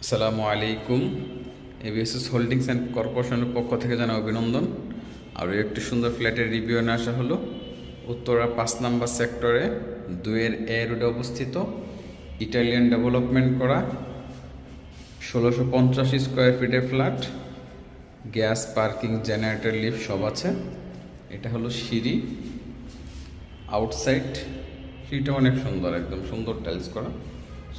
আসসালামু আলাইকুম। এবিএসএস holdings and কর্পোরেশনের পক্ষ থেকে জানা অভিনন্দন। আর একটি সুন্দর ফ্ল্যাটের রিভিউ নিয়ে আসা হলো। উত্তরা 5 নম্বর সেক্টরে 2-এ রোডে অবস্থিত, ইটালিয়ান ডেভেলপমেন্ট করা, 1650 স্কোয়ার ফিটের flat, gas, parking, generator, lift সব আছে। এটা হলো সিঁড়ি। আউটসাইড সিঁড়িটা অনেক সুন্দর, একদম সুন্দর টাইলস করা,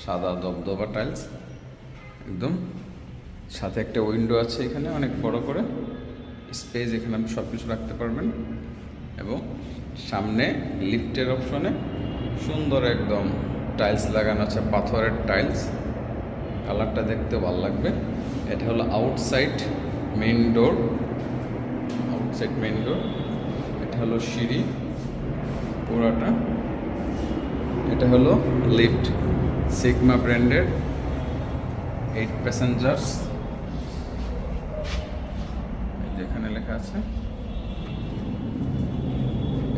সাদা দবদবা টাইলস একদম। সাথে একটা উইন্ডো আছে এখানে অনেক বড় করে স্পেস, এখানে আপনি সব কিছু রাখতে পারবেন। এবং সামনে লিফটের অপশনে সুন্দর একদম টাইলস লাগানো আছে, পাথরের টাইলস, কালারটা দেখতে ভালো লাগবে। এটা হলো আউটসাইড মেইন ডোর, আউটসাইড মেইন ডোর। এটা হলো সিঁড়ি পুরাটা। এটা হলো লিফট, সিগমা ব্র্যান্ডের, 8 প্যাসেঞ্জার্স, যেখানে লেখা আছে।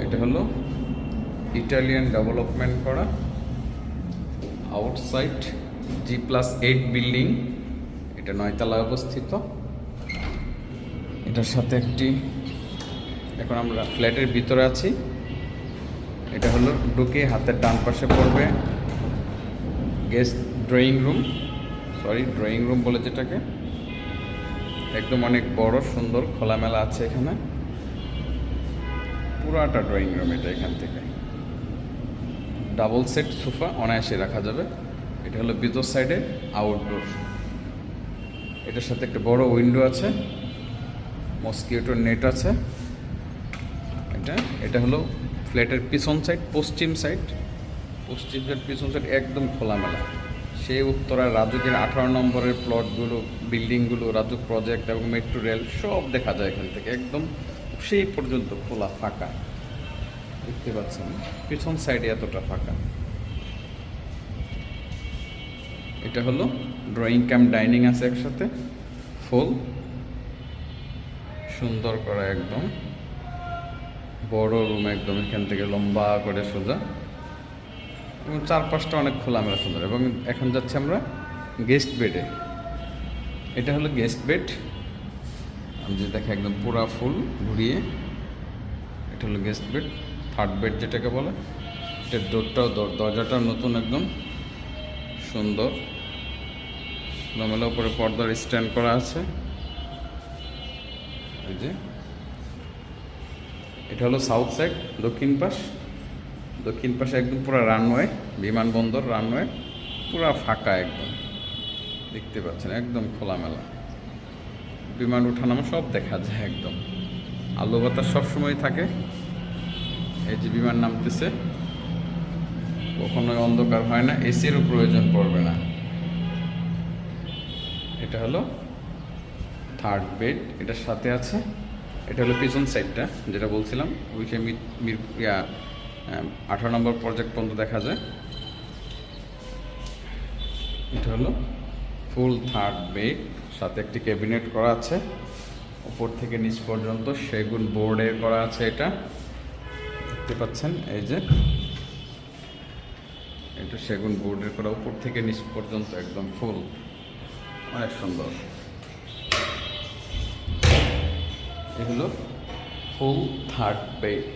এটা হলো ইটালিয়ান ডেভেলপমেন্ট করা, আউটসাইড G+8 বিল্ডিং, এটা 9 তলায় অবস্থিত। এটার সাথে এখন আমরা ফ্ল্যাটের ভিতরে আছি। এটা হলো ঢুকে হাতের ডান পাশে পড়বে গেস্ট ড্রয়িং রুম বলে যেটাকে, একদম অনেক বড় সুন্দর খোলামেলা আছে এখানে। পুরাটা ড্রয়িং রুম এটা। এখান থেকে ডাবল সেট সোফা অনায়াসে রাখা যাবে। এটা হলো ভিতর সাইডে আউটডোর। এটার সাথে একটা বড় উইন্ডো আছে, মসকিউটোর নেট আছে। এটা হলো ফ্ল্যাটের পিছন সাইড, পশ্চিম সাইড পিছন সাইড একদম খোলামেলা। সেই উত্তরা রাজুকের 18 নম্বরের প্লটগুলো, বিল্ডিংগুলো, রাজুক প্রজেক্ট এবং মেট্রো রেল সব দেখা যায় এখান থেকে। একদম সেই পর্যন্ত খোলা, ফাঁকা দেখতে পাচ্ছেন। পিছন সাইডে এতটা ফাঁকা। এটা হলো ড্রয়িং ক্যাম্প ডাইনিং আছে একসাথে, ফুল সুন্দর করা, একদম বড় রুম, একদম এখান থেকে লম্বা করে সোজা, এবং চারপাশটা অনেক খোলামেলা সুন্দর। এবং এখন যাচ্ছি আমরা গেস্ট বেডে। এটা হলো গেস্ট বেড, আমি যে দেখে একদম পুরা ফুল ঘুরিয়ে। এটা হলো গেস্ট বেড, থার্ড বেড যেটাকে বলে। এটার দরজাটাও নতুন, একদম সুন্দর খোলামেলা। উপরে পর্দার স্ট্যান্ড করা আছে। এই যে এটা হলো সাউথ সাইড, দক্ষিণ পাশে একদম পুরো রানওয়ে, বিমানবন্দর রানওয়ে, পুরা ফাঁকা একদম দেখতে পাচ্ছেন, একদম খোলামেলা। বিমান ওঠানামা সব দেখা যায় একদম। আলো বাতাস সবসময় থাকে। এই যে বিমান নামতেছে, কখনোই অন্ধকার হয় না, এসিরও প্রয়োজন পড়বে না। এটা হলো থার্ড বেড, এটার সাথে আছে। এটা হলো পিছন সাইডটা যেটা বলছিলাম, ওই সে 18 নম্বর প্রজেক্ট পর্যন্ত দেখা যায়। এটা হলো ফুল থার্ড বেড, সাথে একটি ক্যাবিনেট করা আছে, উপর থেকে নিচ পর্যন্ত সেগুন বোর্ডের করা আছে। এটা দেখতে পাচ্ছেন, এই যে এটা সেগুন বোর্ডের করা, উপর থেকে নিচ পর্যন্ত একদম ফুল, অনেক সুন্দর। এই হলো ফুল থার্ড বেড,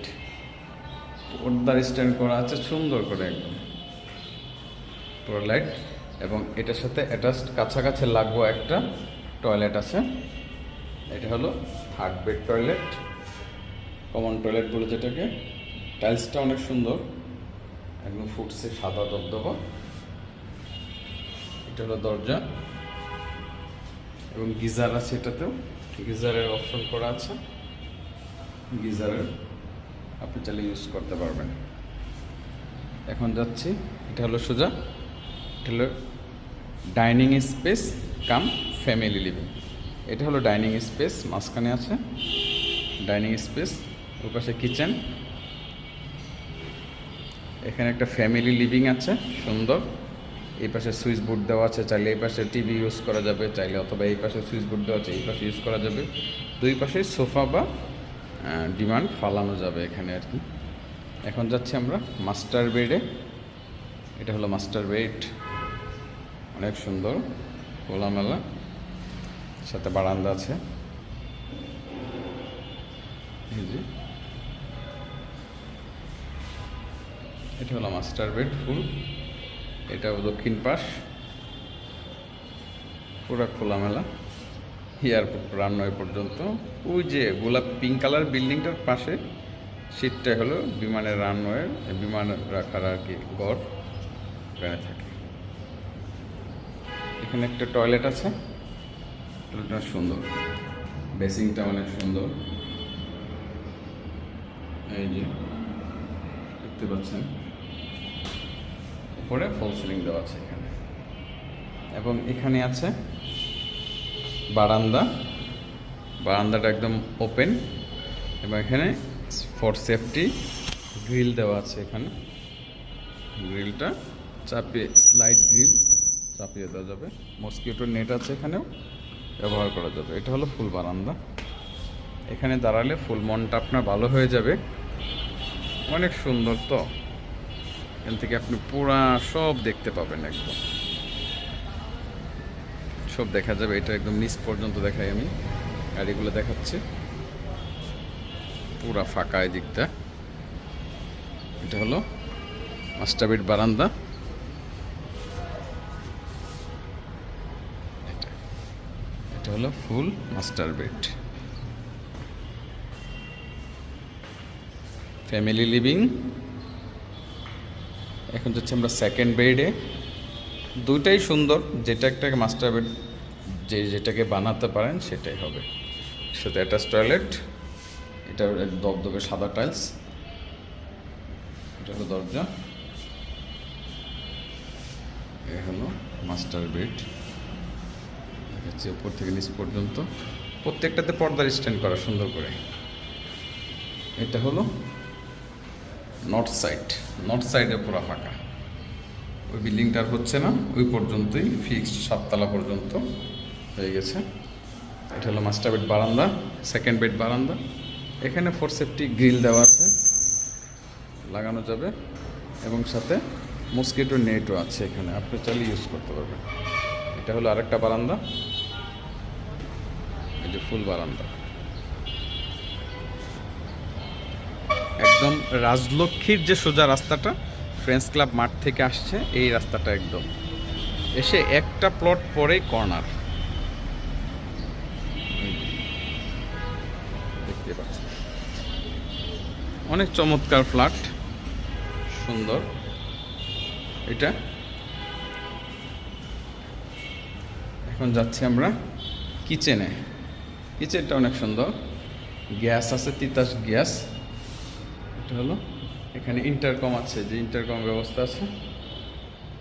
পর্দার স্ট্যান্ড করা আছে সুন্দর করে, একদম পুরো লাইট। এবং এটার সাথে অ্যাটাচড কাছাকাছি লাগবো একটা টয়লেট আছে। এটা হলো third bed toilet, common toilet বলে যেটাকে। টাইলসটা অনেক সুন্দর, একদম ফুটছে সাদা দবদবা। এটা হলো দরজা, এবং গিজার আছে এটাতেও, গিজারের অপশন করা আছে। গিজারের আপনি চাইলে ইউজ করতে পারবেন। এখন যাচ্ছি, এটা হলো সোজা, এটা হলো ডাইনিং স্পেস কাম ফ্যামিলি লিভিং। এটা হলো ডাইনিং স্পেস, মাঝখানে আছে ডাইনিং স্পেস, ওর পাশে কিচেন। এখানে একটা ফ্যামিলি লিভিং আছে সুন্দর। এই পাশে সুইচ বোর্ড দেওয়া আছে, চাইলে এই পাশে টিভি ইউজ করা যাবে চাইলে, অথবা এই পাশে সুইচ বোর্ড দেওয়া আছে, এই পাশে ইউজ করা যাবে। দুই পাশে সোফা বা ডিমান্ড ফালানো যাবে এখানে আর কি। এখন যাচ্ছি আমরা মাস্টার বেডে। এটা হলো মাস্টার বেড, অনেক সুন্দর, খোলামেলা, সাথে বারান্দা আছে। এই যে এটা হলো মাস্টার বেড ফুল, এটাও দক্ষিণ পাশ, পুরো খোলামেলা, এয়ারপোর্ট রানওয়ে পর্যন্ত। ওই যে গোলাপ পিঙ্ক কালার বিল্ডিংটার পাশে সিটটা হলো বিমানের রানওয়ের, বিমান রাখার আর কি ঘর এখানে থাকে। এখানে একটা টয়লেট আছে, টয়লেটটা সুন্দর, বেসিংটা অনেক সুন্দর। এই যে দেখতে পাচ্ছেন উপরে ফল সিলিং দেওয়া আছে এখানে, এবং এখানে আছে বারান্দা, বারান্দাটা একদম ওপেন, এবং এখানে ফর সেফটি গ্রিল দেওয়া আছে। এখানে গ্রিলটা চাপিয়ে, স্লাইড গ্রিল চাপিয়ে দেওয়া যাবে, মসকিউটো নেট আছে এখানেও ব্যবহার করা যাবে। এটা হলো ফুল বারান্দা, এখানে দাঁড়ালে ফুল মনটা আপনার ভালো হয়ে যাবে, অনেক সুন্দর। তো এখান থেকে আপনি পুরা সব দেখতে পাবেন, একদম সব দেখা যাবে। এটা একদম নিচ পর্যন্ত দেখাই, আমি গাড়িগুলো দেখাচ্ছি, পুরা ফাঁকা এই দিকটা। এটা হলো মাস্টার বেড বারান্দা, এটা হলো ফুল মাস্টার বেড। Family living. এখন যাচ্ছি আমরা সেকেন্ড বেডে, দুইটাই সুন্দর, যেটা একটা মাস্টার বেড যেটাকে বানাতে পারেন সেটাই হবে। সাথে অ্যাটাচ টয়লেট, এটা দবদবে সাদা টাইলস, এটা হলো দরজা। এ হলো মাস্টার বেড, দেখাচ্ছি উপর থেকে নিচ পর্যন্ত, প্রত্যেকটাতে পর্দার স্ট্যান্ড করা সুন্দর করে। এটা হলো নর্থ সাইড, নর্থ সাইডে পুরো ফাঁকা, ওই বিল্ডিংটার হচ্ছে না, ওই পর্যন্তই ফিক্সড 7 তলা পর্যন্ত হয়ে গেছে। এটা হলো মাস্টার বেড বারান্দা, সেকেন্ড বেড বারান্দা। এখানে ফর সেফটি গ্রিল দেওয়া আছে, লাগানো যাবে, এবং সাথে মসকিটো নেটও আছে এখানে, আপনি চাইলে ইউজ করতে পারবেন। এটা হলো আরেকটা বারান্দা, এই যে ফুল বারান্দা, একদম রাজলক্ষ্মীর যে সোজা রাস্তাটা ফ্রেন্ডস ক্লাব মাঠ থেকে আসছে, এই রাস্তাটা একদম এসে একটা প্লট পরেই কর্নার, দেখতে পাচ্ছেন। অনেক চমৎকার ফ্ল্যাট, সুন্দর। এটা এখন যাচ্ছি আমরা কিচেনে, কিচেনটা অনেক সুন্দর, গ্যাস আছে, তিতাস গ্যাস। এটা হলো এখানে ইন্টারকম আছে, যে ইন্টারকম ব্যবস্থা আছে।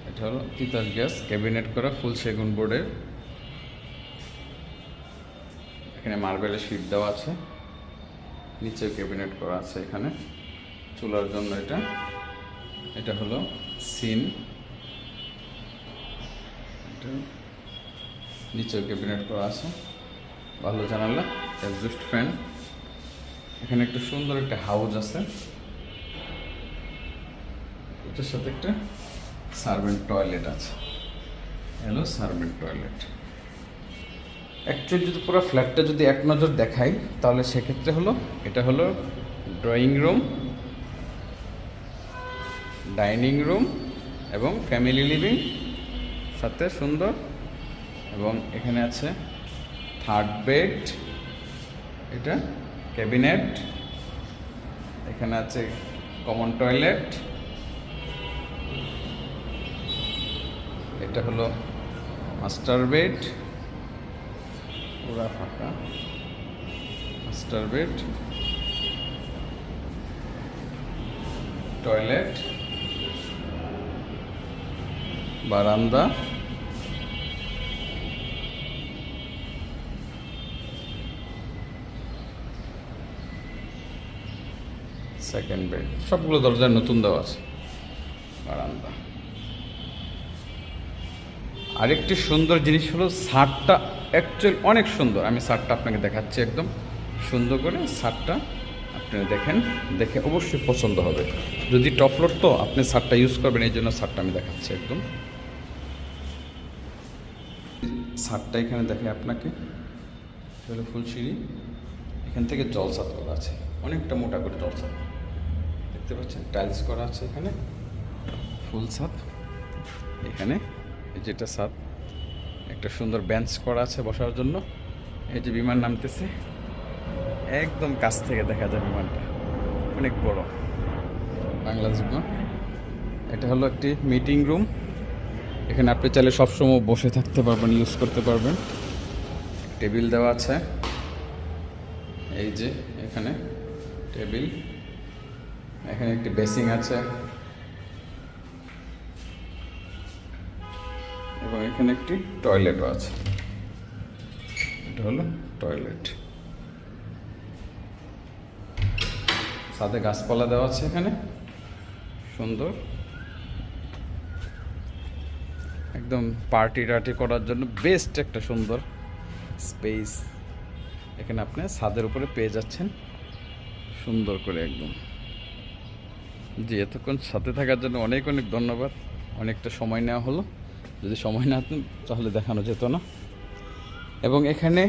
এটা হলো তিতাস গ্যাস, ক্যাবিনেট করা ফুল সেগুন বোর্ডের, এখানে মার্বেলের শীট দেওয়া আছে, নিচে ক্যাবিনেট করা আছে এখানে চুলার জন্য। এটা এটা হলো সিন, এটা নিচে ক্যাবিনেট করা আছে, ভালো জানালা, এক্সস্ট ফ্যান। এখানে একটা সুন্দর একটা হাউস আছে, এটার সাথে একটা সার্ভেন্ট টয়লেট আছে। Hello servant toilet. অ্যাকচুয়ালি যদি পুরো ফ্ল্যাটটা যদি এক নজর দেখাই, তাহলে সেক্ষেত্রে হলো এটা হলো ড্রয়িং রুম, ডাইনিং রুম এবং ফ্যামিলি লিভিং সাথে সুন্দর, এবং এখানে আছে থার্ড বেড, এটা ক্যাবিনেট, এখানে আছে কমন টয়লেট, এটা হলো মাস্টার বেড, পুরা ফাঁকা মাস্টার বেড, টয়লেট, বারান্দা, সেকেন্ড বেড, সবগুলো দরজা নতুন দেওয়া আছে, বারান্দা। আরেকটি সুন্দর জিনিস হলো ছাদটা, অ্যাকচুয়ালি অনেক সুন্দর, আমি ছাদটা আপনাকে দেখাচ্ছি একদম সুন্দর করে। ছাদটা আপনারা দেখেন, দেখে অবশ্যই পছন্দ হবে। যদি টপ ফ্লোর তো আপনি ছাদটা ইউজ করবেন, এই জন্য ছাদটা আমি দেখাচ্ছি একদম। ছাদটা এখানে দেখে আপনাকে, এটা হলো ফুল সিঁড়ি, এখান থেকে জলছাদ করা আছে, অনেকটা মোটা করে জলছাদ দেখতে পাচ্ছেন, টাইলস করা আছে এখানে, ফুল ছাদ। এখানে এই যেটা ছাদ, একটা সুন্দর বেঞ্চ করা আছে বসার জন্য। এই যে বিমান নামতেছে, একদম কাছ থেকে দেখা যায় বিমানটা, অনেক বড় বাংলাদেশ বিমান। এটা হলো একটি মিটিং রুম, এখানে আপনি চাইলে সবসময় বসে থাকতে পারবেন, ইউজ করতে পারবেন। টেবিল দেওয়া আছে, এই যে এখানে টেবিল, এখানে একটি বেসিং আছে এবং এখানে একটি টয়লেটও আছে। এটা হলো টয়লেট। সাথে গাছপালা দেওয়া আছে এখানে, সুন্দর, একদম পার্টি টার্টি করার জন্য বেস্ট একটা সুন্দর স্পেস এখানে আপনি ছাদের উপরে পেয়ে যাচ্ছেন সুন্দর করে একদম। জি, এতক্ষণ সাথে থাকার জন্য অনেক অনেক ধন্যবাদ। অনেকটা সময় নেওয়া হলো, যদি সময় না হতো তাহলে দেখানো যেত না। এবং এখানে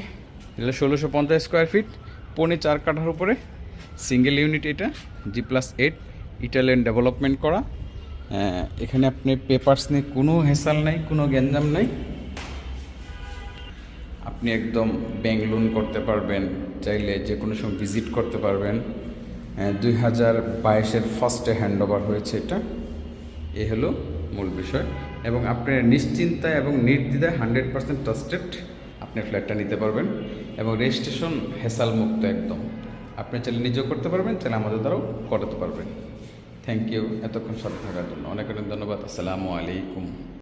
1650 স্কোয়ার ফিট, 4.5 কাঠার উপরে সিঙ্গেল ইউনিট, এটা G+8 ইটালিয়ান ডেভেলপমেন্ট করা। এখানে আপনি পেপারস নিয়ে কোনো হেসাল নাই, কোনো গ্যাঞ্জাম নাই। আপনি একদম ব্যাংক লোন করতে পারবেন, চাইলে যে কোনো সময় ভিজিট করতে পারবেন। 2022-এর ফার্স্টে হ্যান্ড ওভার হয়েছে এটা, এ হলো মূল বিষয়। এবং আপনি নিশ্চিন্তায় এবং নির্দ্বিধায় 100% ট্রাস্টেড আপনি ফ্ল্যাটটা নিতে পারবেন এবং রেজিস্ট্রেশন হেসাল মুক্ত একদম। আপনি চাইলে নিজেও করতে পারবেন, চাইলে আমাদের দ্বারাও করাতে পারবেন। থ্যাংক ইউ এতক্ষণ সাথে থাকার জন্য, অনেক অনেক ধন্যবাদ। আসসালামু আলাইকুম।